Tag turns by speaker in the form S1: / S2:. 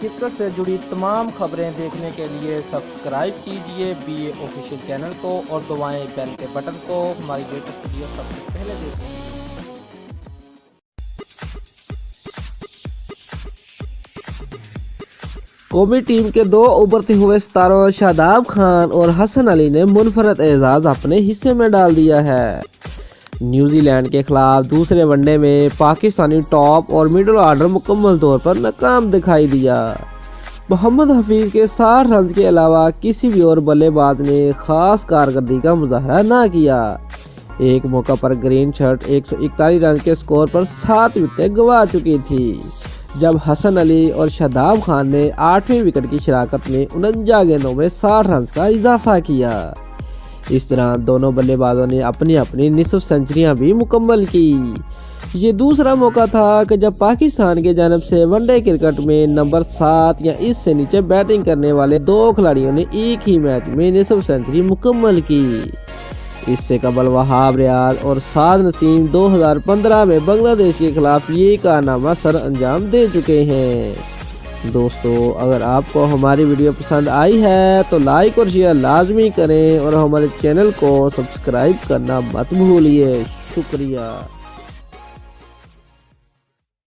S1: Cricket سے جڑی تمام خبریں دیکھنے کے لیے سبسکرائب کیجئے BA آفیشیل چینل کو اور دبائیں بیل کے بٹن کو۔ ہماری لیٹسٹ ویڈیو سب سے پہلے دیکھیں۔
S2: قومی ٹیم کے دو ابھرتے ہوئے ستاروں شاداب خان اور حسن علی نے منفرد اعزاز اپنے حصے میں ڈال دیا ہے۔ نیوزی لینڈ کے خلاف دوسرے ون ڈے میں پاکستانی ٹاپ اور مڈل آرڈر مکمل طور پر ناکام دکھائی دیا۔ محمد حفیظ کے 60 رنز کے علاوہ کسی بھی اور بلے باز نے خاص کارکردگی کا مظاہرہ نہ کیا۔ ایک موقع پر گرین شرٹ 141 رنز کے سکور پر 7 وکٹیں گنوا چکی تھی، جب حسن علی اور شاداب خان نے 8ویں وکٹ کی شراکت میں 49 گیندوں میں 60 رنز کا اضافہ کیا۔ اس طرح دونوں بلے بازوں نے اپنی اپنی نصف سنچریاں بھی مکمل کی۔ یہ دوسرا موقع تھا کہ جب پاکستان کی جانب سے ون ڈے کرکٹ میں نمبر 7 یا اس سے نیچے بیٹنگ کرنے والے دو کھلاڑیوں نے ایک ہی میچ میں نصف سنچری مکمل کی۔ اس سے قبل وہاب ریاض اور سعد نسیم 2015 میں بنگلہ دیش کے خلاف یہ کارنامہ سر انجام دے چکے ہیں۔ دوستو، اگر آپ کو ہماری ویڈیو پسند آئی ہے تو لائک اور شیئر لازمی کریں اور ہمارے چینل کو سبسکرائب کرنا مت بھولیے۔ شکریہ۔